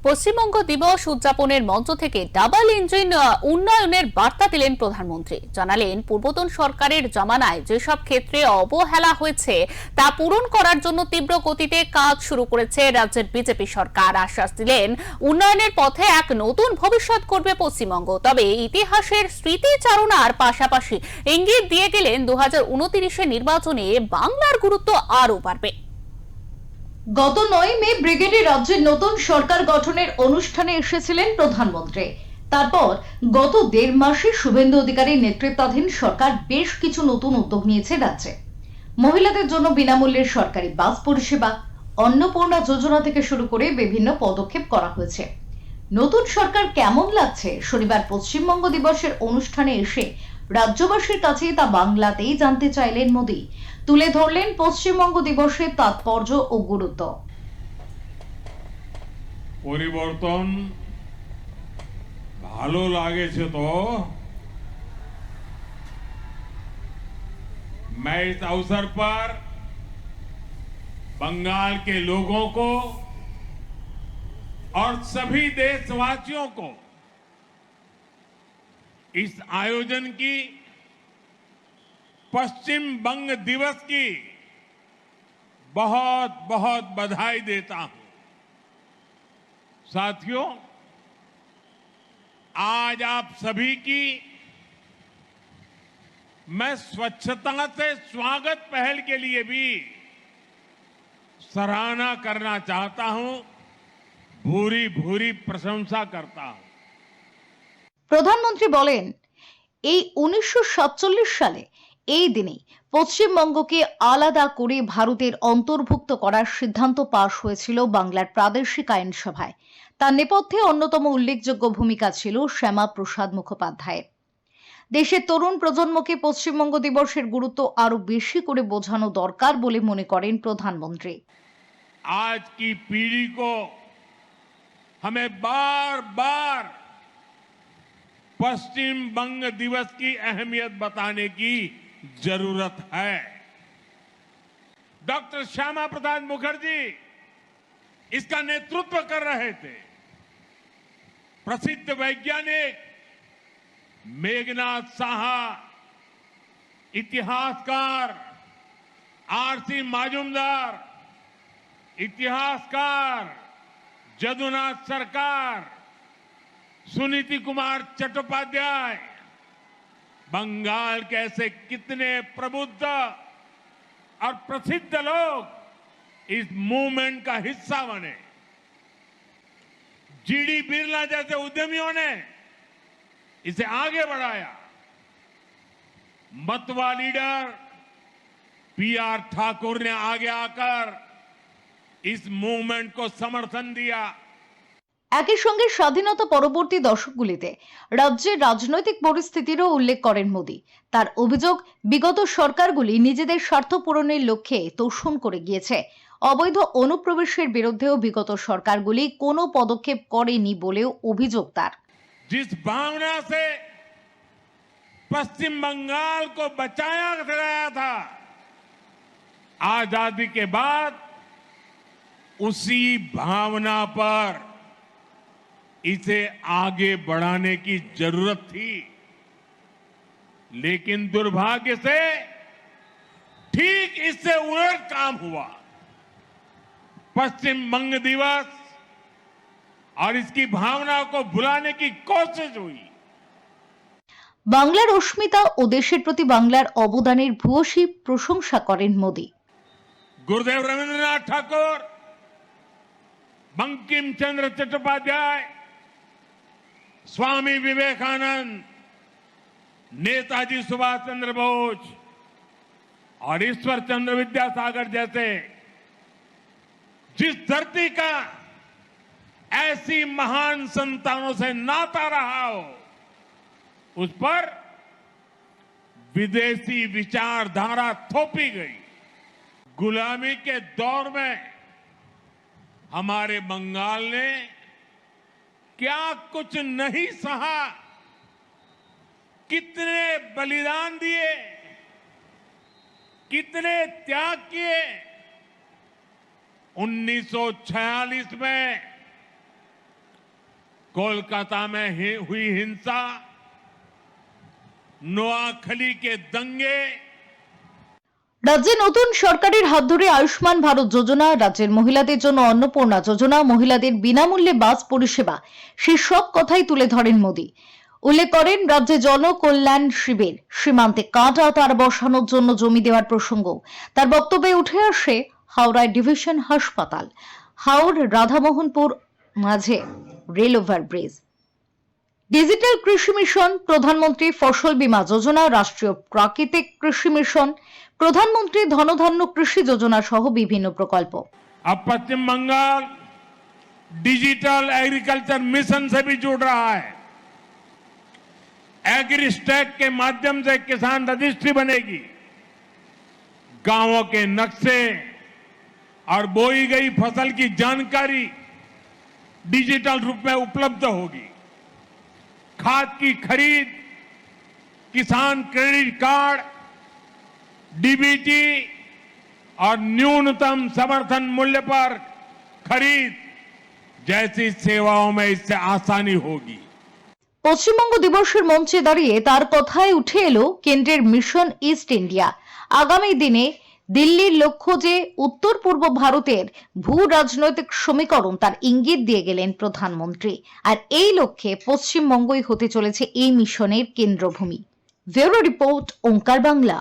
পশ্চিমবঙ্গ দিবস উদযাপনের মঞ্চ থেকে ডাবল ইঞ্জিন উন্নয়নের বার্তা দিলেন প্রধানমন্ত্রী। জানালেন, পূর্বতন সরকারের জমানায় যেসব ক্ষেত্রে অবহেলা হয়েছে তা পূরণ করার জন্য তীব্র গতিতে কাজ শুরু করেছে রাজ্যের বিজেপি সরকার। আশ্বাস দিলেন, উন্নয়নের পথে এক নতুন ভবিষ্যৎ করবে পশ্চিমবঙ্গ। তবে ইতিহাসের স্মৃতিচারণার পাশাপাশি ইঙ্গিত দিয়ে গেলেন 2029 নির্বাচনে বাংলার গুরুত্ব আরও বাড়বে। গত 9 মে ব্রিগেডে রাজ্যের নতুন সরকার গঠনের অনুষ্ঠানে এসেছিলেন প্রধানমন্ত্রী। তারপর গত 1.5 মাসে শুভেন্দু অধিকারীর নেতৃত্বাধীন সরকার বেশ কিছু নতুন উদ্যোগ নিয়েছে রাজ্যে। মহিলাদের জন্য বিনামূল্যের সরকারি বাস পরিষেবা, অন্নপূর্ণা যোজনা থেকে শুরু করে বিভিন্ন পদক্ষেপ করা হয়েছে। নতুন সরকার কেমন লাগছে শনিবার পশ্চিমবঙ্গ দিবসের অনুষ্ঠানে এসে রাজ্যবাসীর কাছে তা বাংলাতেই জানতে চাইলেন মোদী। তুলে ধরলেন পশ্চিমবঙ্গ দিবসের তাৎপর্য ও গুরুত্ব। পরিবর্তন ভালো লাগেছে তো मैं इस अवसर पर बंगाल के लोगों को और सभी देशवासियों को इस आयोजन की पश्चिम बंग दिवस की बहुत बहुत बधाई देता हूं। साथियों, आज आप सभी की मैं स्वच्छता से स्वागत पहल के लिए भी सराहना करना चाहता हूं, भूरी भूरी प्रशंसा करता हूं। প্রধানমন্ত্রী বলেন, এই 1947 সালে এই দিনে পশ্চিমবঙ্গকে আলাদা করে ভারতের অন্তর্ভুক্ত করার সিদ্ধান্ত পাশ হয়েছিল বাংলার প্রাদেশিক আইনসভায়। তার নেপথ্যে অন্যতম উল্লেখযোগ্য ভূমিকা ছিল শ্যামা প্রসাদ মুখোপাধ্যায়ের। দেশের তরুণ প্রজন্মকে পশ্চিমবঙ্গ দিবসের গুরুত্ব আরো বেশি করে বোঝানো দরকার বলে মনে করেন প্রধানমন্ত্রী। आज की पीढ़ी को हमें बार बार पश्चिम बंग दिवस की अहमियत बताने की जरूरत है। डॉक्टर श्यामा प्रसाद मुखर्जी इसका नेतृत्व कर रहे थे। प्रसिद्ध वैज्ञानिक मेघनाथ साहा, इतिहासकार आरसी माजुमदार, इतिहासकार जदुनाथ सरकार, सुनीति कुमार चट्टोपाध्याय, बंगाल के ऐसे कितने प्रबुद्ध और प्रसिद्ध लोग इस मूवमेंट का हिस्सा बने। जीडी बिरला जैसे उद्यमियों ने इसे आगे बढ़ाया। मतवा लीडर पीआर ठाकुर ने आगे आकर इस मूवमेंट को समर्थन दिया। একই সঙ্গে স্বাধীনতা পরবর্তী দশকগুলিতে রাজ্যের রাজনৈতিক পরিস্থিতিরও উল্লেখ করেন মোদী। তার অভিযোগ, বিগত সরকারগুলি নিজেদের স্বার্থ পূরণের লক্ষ্যে তোষণ করে গিয়েছে। অবৈধ অনুপ্রবেশের বিরুদ্ধেও বিগত সরকারগুলি কোনো পদক্ষেপ করেনি বলেও অভিযোগ তার। जिस भावना से पश्चिम बंगाल को बचाया गया था, आजादी के बाद उसी भावना पर इसे आगे बढ़ाने की जरूरत थी। लेकिन दुर्भाग्य से ठीक इससे उलट काम हुआ। पश्चिम बंग दिवस और इसकी भावना को भुलाने की कोशिश हुई। বাংলার অস্মিতা ও দেশের প্রতি বাংলার অবদানের ভূয়সী প্রশংসা করেন মোদী। गुरुदेव रविंद्रनाथ ठाकुर, बंकिम चंद्र चट्टोपाध्याय, स्वामी विवेकानंद, नेताजी सुभाष चंद्र बोस और ईश्वर चंद्र विद्यासागर जैसे जिस धरती का ऐसी महान संतानों से नाता रहा हो, उस पर विदेशी विचारधारा थोपी गई। गुलामी के दौर में हमारे बंगाल ने क्या कुछ नहीं सहा, कितने बलिदान दिए, कितने त्याग किए। 1946 में कोलकाता में हुई हिंसा, নোয়াখালী के दंगे, রাজ্যে নতুন সরকারের হাত ধরে আয়ুষ্মান ভারত যোজনা, রাজ্যের মহিলাদের জন্য অন্নপূর্ণা যোজনা, মহিলাদের বিনামূল্যে বাস পরিষেবা, সেসব কথাই তুলে ধরেন মোদী। উল্লেখ করেন রাজ্যে জনকল্যাণ শিবির, সীমান্তে কাঁটা তার বসানোর জন্য জমি দেওয়ার প্রসঙ্গ। তার বক্তব্যে উঠে আসে হাওড়ায় ডিভিশন হাসপাতাল, হাওড় রাধামোহনপুর মাঝে রেল ওভারব্রিজ, ডিজিটাল কৃষি মিশন, প্রধানমন্ত্রী ফসল বীমা যোজনা, রাষ্ট্রীয় প্রাকৃতিক কৃষি মিশন, প্রধানমন্ত্রী ধনধান্য কৃষি যোজনা সহ বিভিন্ন প্রকল্প। अब पश्चिम बंगाल डिजिटल एग्रीकल्चर मिशन से भी जुड़ रहा है। एग्रीस्टैक के माध्यम से किसान रजिस्ट्री बनेगी, गांवों के नक्शे और बोई गई फसल की जानकारी डिजिटल रूप में उपलब्ध होगी। खाद की खरीद, किसान क्रेडिट कार्ड, डीबीटी और न्यूनतम समर्थन मूल्य पर खरीद जैसी सेवाओं में इससे आसानी होगी। পশ্চিমবঙ্গ দিবসের মঞ্চে দাঁড়িয়ে তার কথায় উঠে এলো কেন্দ্রের মিশন ইস্ট ইন্ডিয়া। আগামী দিনে দিল্লির লক্ষ্য যে উত্তর পূর্ব ভারতের ভূ রাজনৈতিক সমীকরণ, তার ইঙ্গিত দিয়ে গেলেন প্রধানমন্ত্রী। আর এই লক্ষ্যে পশ্চিমবঙ্গই হতে চলেছে এই মিশনের কেন্দ্রভূমি। ব্যুরো রিপোর্ট, ওঙ্কার বাংলা।